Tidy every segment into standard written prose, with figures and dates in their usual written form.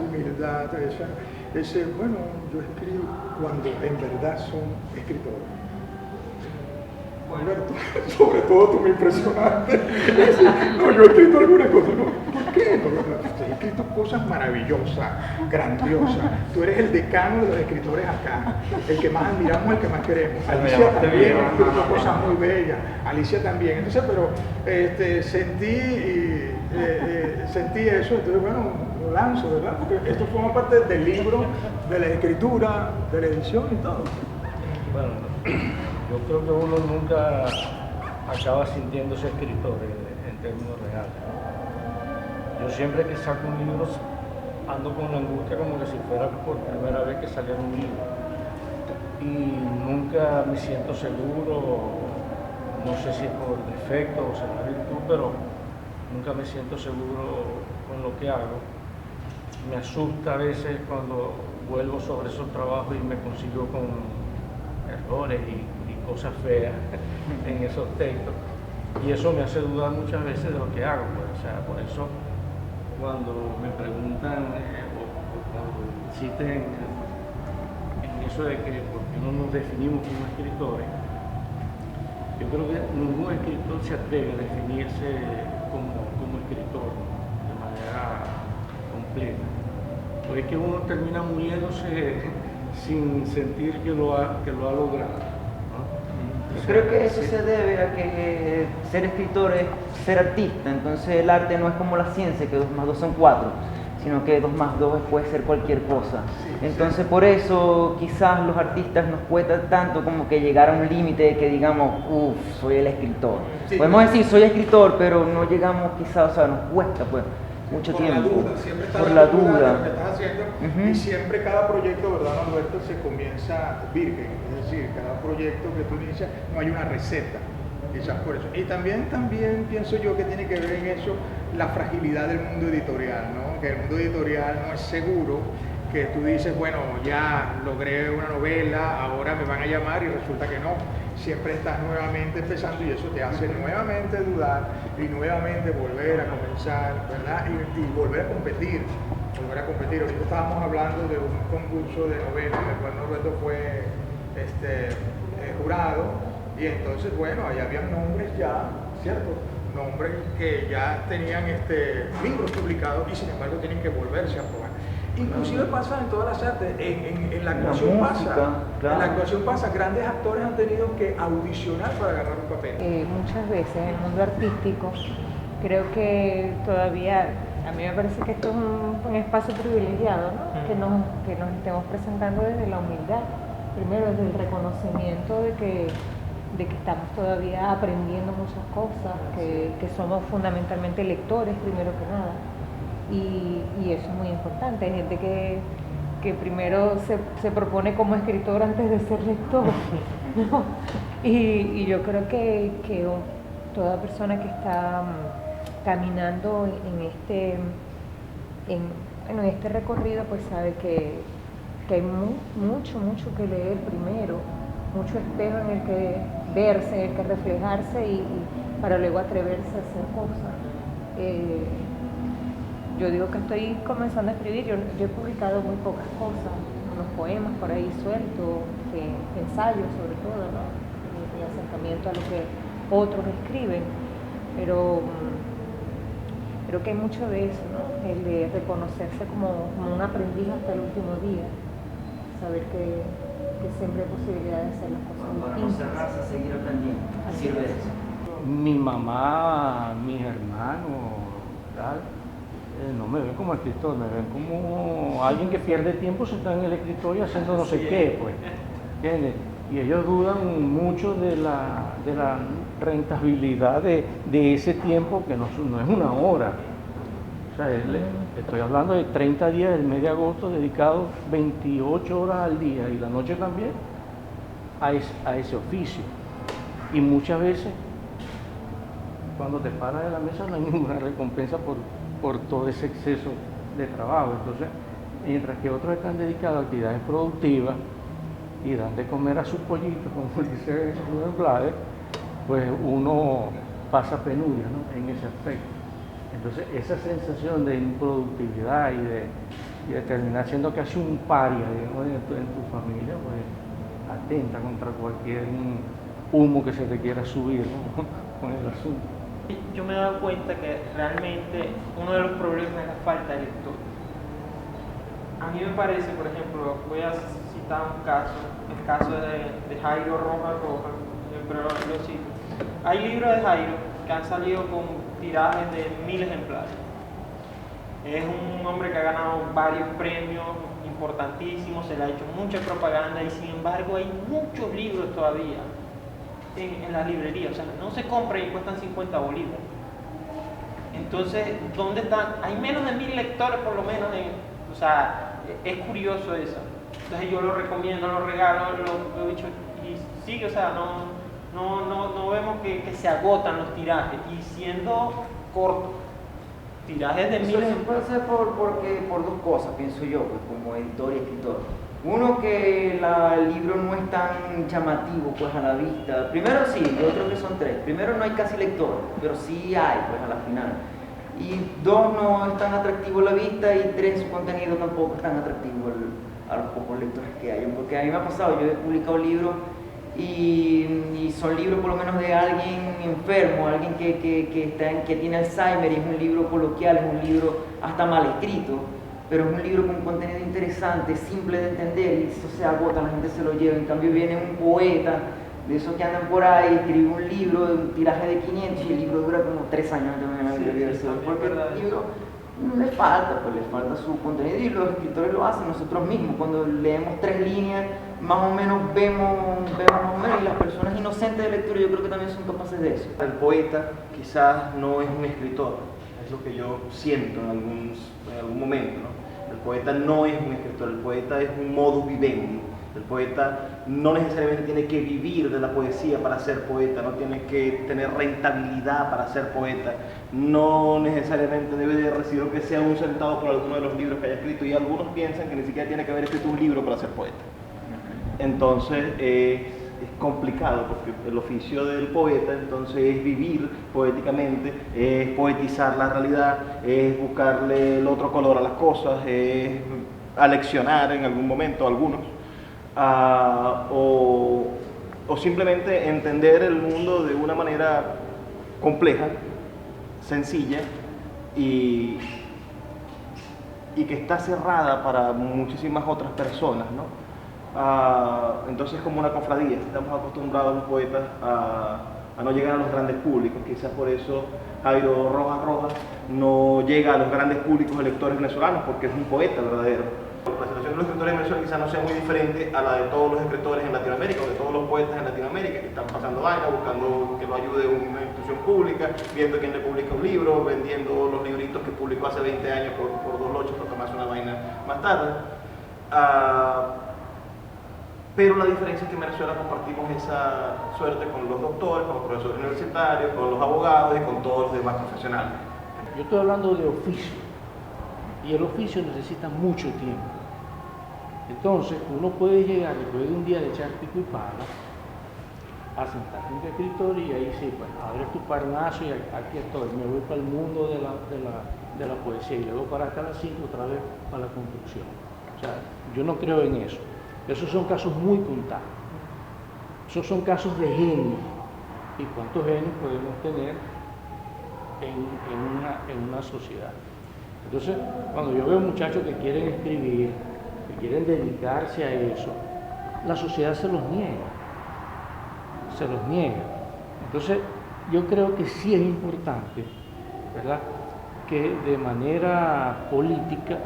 humildad, ese, bueno, yo escribo cuando en verdad son escritores. Alberto, sobre todo tú me impresionaste. No, yo he escrito algunas cosas, ¿no? ¿Por qué? No, he escrito cosas maravillosas, grandiosas. Tú eres el decano de los escritores acá, el que más admiramos, el que más queremos. Alicia también ha escrito cosas muy bellas, Alicia también. Entonces, pero sentí eso, entonces bueno, lo lanzo, ¿verdad? Porque esto forma parte del libro, de la escritura, de la edición y todo. Bueno, yo creo que uno nunca acaba sintiéndose escritor en términos reales. Yo siempre que saco un libro ando con la angustia como que si fuera por primera vez que saliera un libro. Y nunca me siento seguro, no sé si es por defecto o será virtud, pero nunca me siento seguro con lo que hago. Me asusta a veces cuando vuelvo sobre esos trabajos y me consigo con errores y cosas feas en esos textos, y eso me hace dudar muchas veces de lo que hago, pues. O sea, por eso cuando me preguntan o cuando insisten en eso de que por qué no nos definimos como escritores, yo creo que ningún escritor se atreve a definirse como escritor de manera completa, porque es que uno termina muriéndose sin sentir que lo ha logrado, ¿no? Yo creo que eso se debe a que ser escritor es ser artista, entonces el arte no es como la ciencia, que 2 más 2 son 4, sino que 2 más 2 puede ser cualquier cosa. Entonces por eso quizás los artistas nos cuesta tanto como que llegar a un límite de que digamos, uff, soy el escritor. Podemos decir soy escritor, pero no llegamos quizás, o sea, nos cuesta pues mucho por tiempo. La duda, siempre está por la duda de lo que estás haciendo, y siempre cada proyecto, ¿verdad, Alberto? Se comienza virgen, es decir, cada proyecto que tú inicias no hay una receta, quizás por eso. Y también pienso yo que tiene que ver en eso la fragilidad del mundo editorial, ¿no? Que el mundo editorial no es seguro, que tú dices, bueno, ya logré una novela, ahora me van a llamar y resulta que no. Siempre estás nuevamente empezando y eso te hace nuevamente dudar y nuevamente volver a comenzar, ¿verdad? Y volver a competir. Ahorita estábamos hablando de un concurso de novela en el cual Norberto fue jurado, y entonces, bueno, ahí habían nombres ya, ¿cierto? Nombres que ya tenían libros publicados y sin embargo tienen que volverse a probar. Inclusive pasa en todas las artes, en la actuación pasa, claro. En la actuación pasa, grandes actores han tenido que audicionar para agarrar un papel. Muchas veces en el mundo artístico, creo que todavía, a mí me parece que esto es un espacio privilegiado, ¿no? Que nos estemos presentando desde la humildad, primero desde el reconocimiento de que estamos todavía aprendiendo muchas cosas, que somos fundamentalmente lectores primero que nada. Y eso es muy importante. Hay gente que primero se propone como escritor antes de ser lector, ¿no? Y yo creo que toda persona que está caminando en este recorrido pues sabe que hay mucho que leer primero, mucho espejo en el que verse, en el que reflejarse y para luego atreverse a hacer cosas. Yo digo que estoy comenzando a escribir, yo he publicado muy pocas cosas, unos poemas por ahí sueltos, ensayos sobre todo, ¿no? Mi acercamiento a lo que otros escriben, pero creo que hay mucho de eso, ¿no? El de reconocerse como un aprendiz hasta el último día, saber que siempre hay posibilidad de hacer las cosas distintas. No cerrarse, seguir aprendiendo, sirve de eso. Mi mamá, mis hermanos, tal, no me ven como escritor, me ven como alguien que pierde tiempo sentado en el escritorio haciendo no sé qué, pues, ¿entiendes? Y ellos dudan mucho de la rentabilidad de ese tiempo, que no es una hora. O sea, estoy hablando de 30 días del mes de agosto dedicados 28 horas al día y la noche también a ese oficio. Y muchas veces, cuando te paras de la mesa no hay ninguna recompensa por todo ese exceso de trabajo. Entonces, mientras que otros están dedicados a actividades productivas y dan de comer a sus pollitos, como dice Rubén Blades, pues uno pasa penuria, ¿no? En ese aspecto. Entonces, esa sensación de improductividad y terminar siendo casi un paria, digamos, en tu familia, pues atenta contra cualquier humo que se te quiera subir, ¿no? Con el asunto. Yo me he dado cuenta que realmente uno de los problemas es la falta de lectura. A mí me parece, por ejemplo, voy a citar un caso, el caso de Jairo Rojas Rojas, pero lo cito. Hay libros de Jairo que han salido con tirajes de 1000 ejemplares. Es un hombre que ha ganado varios premios importantísimos, se le ha hecho mucha propaganda y sin embargo hay muchos libros todavía en la librería, o sea, no se compran y cuestan 50 bolívares. Entonces, ¿dónde están? Hay menos de 1000 lectores por lo menos, o sea, es curioso eso. Entonces yo lo recomiendo, lo regalo, lo he dicho, y sigue, o sea, no vemos que se agotan los tirajes, y siendo cortos, tirajes de 1000 Eso puede ejemplares. ser por dos cosas, pienso yo, pues, como editor y escritor. Uno, que el libro no es tan llamativo pues a la vista. Primero sí, yo creo que son tres. Primero, no hay casi lectores, pero sí hay pues a la final. Y dos, no es tan atractivo a la vista, y tres, su contenido tampoco es tan atractivo a los pocos lectores que hay. Porque a mí me ha pasado, yo he publicado libros y son libros por lo menos de alguien enfermo, alguien que tiene Alzheimer, y es un libro coloquial, es un libro hasta mal escrito, pero es un libro con contenido interesante, simple de entender, y eso se agota, la gente se lo lleva. En cambio viene un poeta de esos que andan por ahí, escribe un libro de un tiraje de 500 y el libro dura como 3 años en la librería, porque el libro le falta su contenido, y los escritores lo hacen nosotros mismos. Cuando leemos 3 líneas, más o menos vemos más o menos, y las personas inocentes de lectura yo creo que también son capaces de eso. El poeta quizás no es un escritor, es lo que yo siento en algún momento, ¿no? El poeta no es un escritor, el poeta es un modus vivendi. El poeta no necesariamente tiene que vivir de la poesía para ser poeta, no tiene que tener rentabilidad para ser poeta, no necesariamente debe de recibir que sea un centavo por alguno de los libros que haya escrito, y algunos piensan que ni siquiera tiene que haber escrito un libro para ser poeta. Entonces es complicado, porque el oficio del poeta entonces es vivir poéticamente, es poetizar la realidad, es buscarle el otro color a las cosas, es aleccionar en algún momento a algunos. O simplemente entender el mundo de una manera compleja, sencilla, y que está cerrada para muchísimas otras personas, ¿no? Entonces, como una cofradía, estamos acostumbrados los poetas a no llegar a los grandes públicos. Quizás por eso Jairo Rojas Rojas no llega a los grandes públicos de lectores venezolanos, porque es un poeta verdadero. La situación de los escritores en Venezuela quizás no sea muy diferente a la de todos los escritores en Latinoamérica, o de todos los poetas en Latinoamérica, que están pasando vaina, buscando que lo ayude una institución pública, viendo quién le publica un libro, vendiendo los libritos que publicó hace 20 años por 2 lochos para tomarse una vaina más tarde. Pero la diferencia es que en Venezuela compartimos esa suerte con los doctores, con los profesores universitarios, con los abogados y con todos los demás profesionales. Yo estoy hablando de oficio, y el oficio necesita mucho tiempo. Entonces, uno puede llegar después de un día de echar pico y pala a sentarte en tu escritorio, y ahí sí, pues abres tu parnaso y aquí estoy, me voy para el mundo de la poesía, y luego para acá a las 5 otra vez para la construcción. O sea, yo no creo en eso. Esos son casos muy contados. Esos son casos de genio. ¿Y cuántos genios podemos tener en una sociedad? Entonces, cuando yo veo muchachos que quieren escribir, que quieren dedicarse a eso, la sociedad se los niega. Se los niega. Entonces, yo creo que sí es importante, ¿verdad?, que de manera política,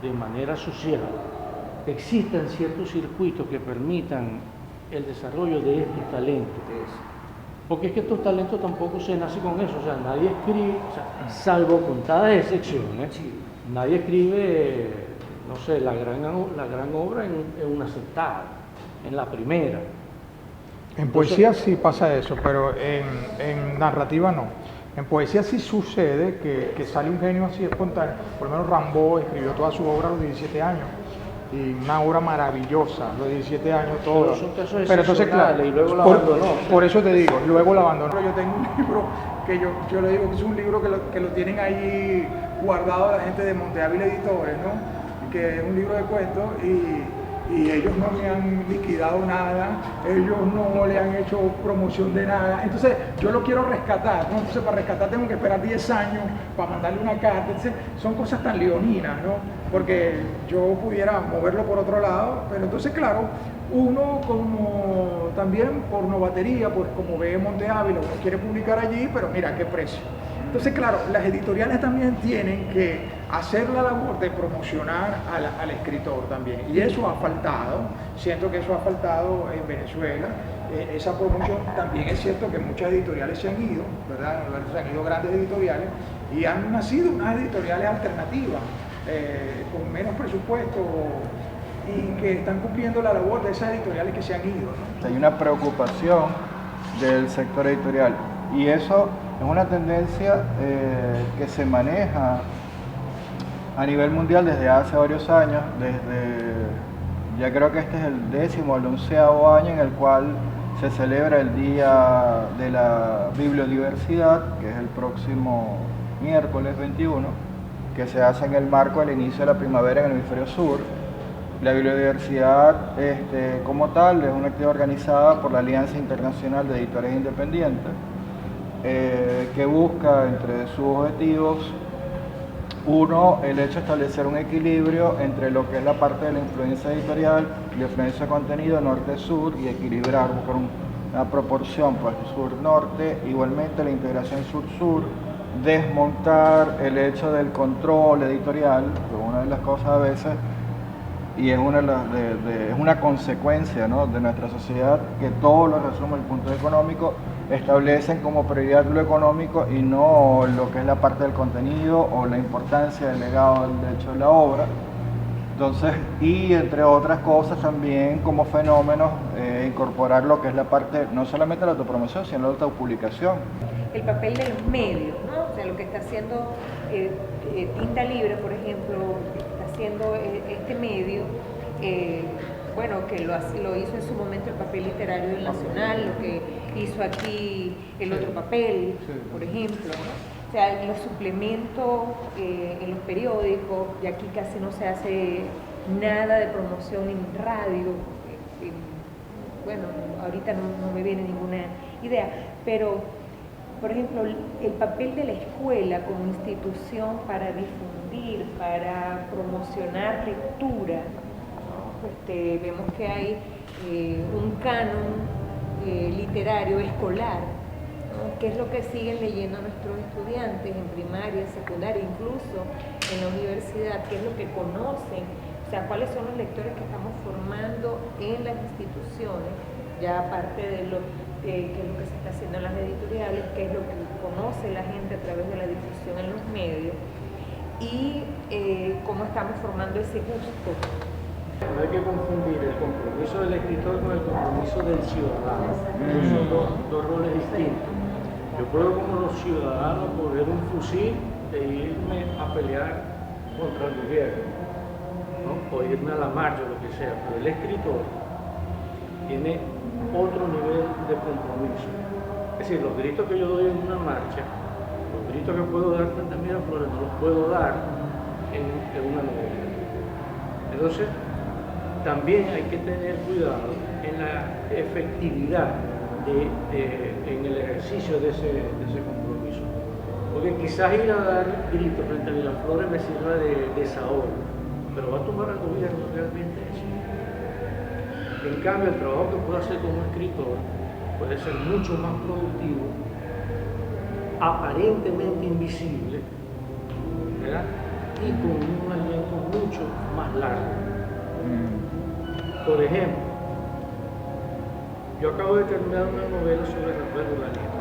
de manera social, existan ciertos circuitos que permitan el desarrollo de estos talentos. Porque es que estos talentos tampoco se nacen con eso, o sea, nadie escribe, o sea, salvo contadas excepciones, nadie escribe, no sé, la gran obra en una sentada, en la primera. En poesía sí pasa eso, pero en narrativa no. En poesía sí sucede que sale un genio así espontáneo. Por lo menos Rimbaud escribió toda su obra a los 17 años. Y una obra maravillosa, los 17 años, todo. Pero entonces, claro, y luego la abandonó. Por eso te digo, luego la abandonó. Yo tengo un libro que yo le digo que es un libro que lo tienen ahí guardado la gente de Monte Ávila Editores, ¿no? que es un libro de cuentos y ellos no me han liquidado nada, ellos no le han hecho promoción de nada. Entonces yo lo quiero rescatar, ¿no? Entonces para rescatar tengo que esperar 10 años para mandarle una carta. Entonces son cosas tan leoninas, ¿no? Porque yo pudiera moverlo por otro lado, pero entonces claro, uno como también por novatería, pues como ve Monte Ávila, uno quiere publicar allí, pero mira qué precio. Entonces, claro, las editoriales también tienen que hacer la labor de promocionar al escritor también. Y eso ha faltado, siento que eso ha faltado en Venezuela. Esa promoción también es cierto que muchas editoriales se han ido, ¿verdad? Se han ido grandes editoriales y han nacido unas editoriales alternativas, con menos presupuesto y que están cumpliendo la labor de esas editoriales que se han ido, ¿no? Hay una preocupación del sector editorial y eso es una tendencia que se maneja a nivel mundial desde hace varios años, ya creo que este es el 10º o el 11º año en el cual se celebra el Día de la Bibliodiversidad, que es el próximo miércoles 21, que se hace en el marco del inicio de la primavera en el hemisferio sur. La bibliodiversidad como tal es una actividad organizada por la Alianza Internacional de Editores Independientes, que busca entre sus objetivos, uno, el hecho de establecer un equilibrio entre lo que es la parte de la influencia editorial y la influencia de contenido norte-sur y equilibrar, buscar una proporción pues sur-norte, igualmente la integración sur-sur, desmontar el hecho del control editorial, que una de las cosas a veces, y es una consecuencia, ¿no?, de nuestra sociedad, que todo lo resume el punto económico, establecen como prioridad lo económico y no lo que es la parte del contenido o la importancia del legado del derecho de la obra. Entonces, y entre otras cosas también como fenómenos, incorporar lo que es la parte, no solamente de la autopromoción, sino la autopublicación. El papel de los medios, ¿no? O sea, lo que está haciendo Tinta Libre, por ejemplo, está haciendo este medio, bueno, que lo hizo en su momento el papel literario del Nacional, lo que hizo aquí el otro papel, por ejemplo, ¿no? O sea, los suplementos en los periódicos, y aquí casi no se hace nada de promoción en radio. Bueno, ahorita no me viene ninguna idea, pero, por ejemplo, el papel de la escuela como institución para difundir, para promocionar lectura, ¿no? Vemos que hay un canon literario escolar, ¿no? ¿Qué es lo que siguen leyendo nuestros estudiantes en primaria, secundaria, incluso en la universidad? ¿Qué es lo que conocen? O sea, ¿cuáles son los lectores que estamos formando en las instituciones? Ya aparte de qué es lo que se está haciendo en las editoriales, qué es lo que conoce la gente a través de la difusión en los medios y cómo estamos formando ese gusto. No hay que confundir el compromiso del escritor con el compromiso del ciudadano. Son dos roles distintos. Yo puedo como los ciudadanos coger un fusil e irme a pelear contra el gobierno, ¿no? O irme a la marcha o lo que sea, pero el escritor tiene otro nivel de compromiso. Es decir, los gritos que yo doy en una marcha, los gritos que puedo dar frente a Miraflores, no los puedo dar en una novela. Entonces, también hay que tener cuidado en la efectividad en el ejercicio de ese compromiso. Porque quizás ir a dar gritos frente a Miraflores me sirva de desahogo, pero va a tomar al gobierno realmente eso. En cambio, el trabajo que puedo hacer como escritor puede ser mucho más productivo, aparentemente invisible, ¿verdad? Y con un elenco mucho más largo. Por ejemplo, yo acabo de terminar una novela sobre Rafael Urdaneta.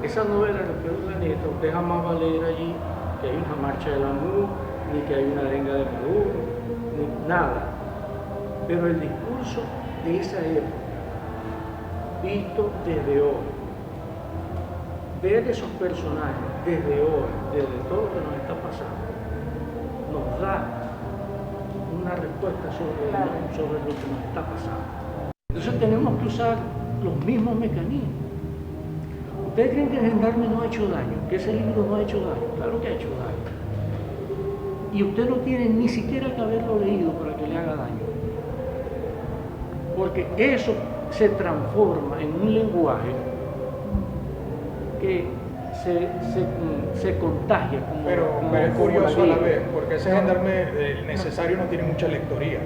Esa novela de Rafael Urdaneta, usted jamás va a leer allí que hay una marcha de la MU, ni que hay una arenga de Maduro, ni nada. Pero el discurso de esa época, visto desde hoy, ver esos personajes desde hoy, desde todo lo que nos está pasando, nos da una respuesta sobre lo que nos está pasando. Entonces tenemos que usar los mismos mecanismos. ¿Ustedes creen que el gendarme no ha hecho daño? ¿Que ese libro no ha hecho daño? Claro que ha hecho daño. Y usted no tiene ni siquiera el cabeza porque eso se transforma en un lenguaje que se contagia Pero es curioso a la vez, porque ese gendarme necesario no tiene mucha lectoría.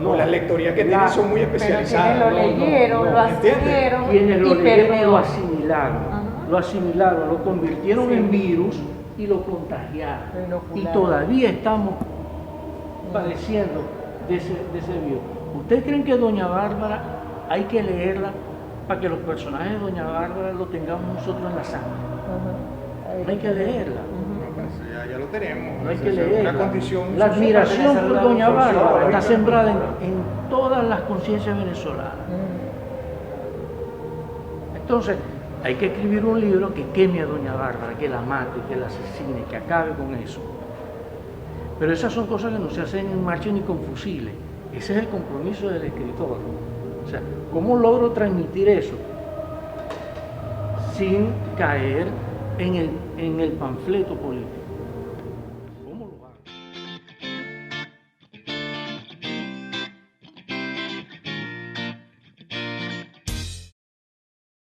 No. O las lectorías que tienen son muy Pero especializadas. quienes lo leyeron, lo ¿entiendes? asumieron Quienes lo y leyeron permeó. lo asimilaron, Ajá. lo convirtieron Sí. en virus y lo contagiaron. Lo Y inocularon. todavía estamos padeciendo de ese virus. ¿Ustedes creen que Doña Bárbara hay que leerla para que los personajes de Doña Bárbara lo tengamos nosotros en la sangre? Ajá. No hay que leerla. No, pues, ya lo tenemos. No hay Es que una leerla. condición La social. admiración por Doña Bárbara está social. sembrada en todas las conciencias venezolanas. Entonces, hay que escribir un libro que queme a Doña Bárbara, que la mate, que la asesine, que acabe con eso. Pero esas son cosas que no se hacen en marcha ni con fusiles. Ese es el compromiso del escritor. O sea, ¿cómo logro transmitir eso sin caer en el panfleto político?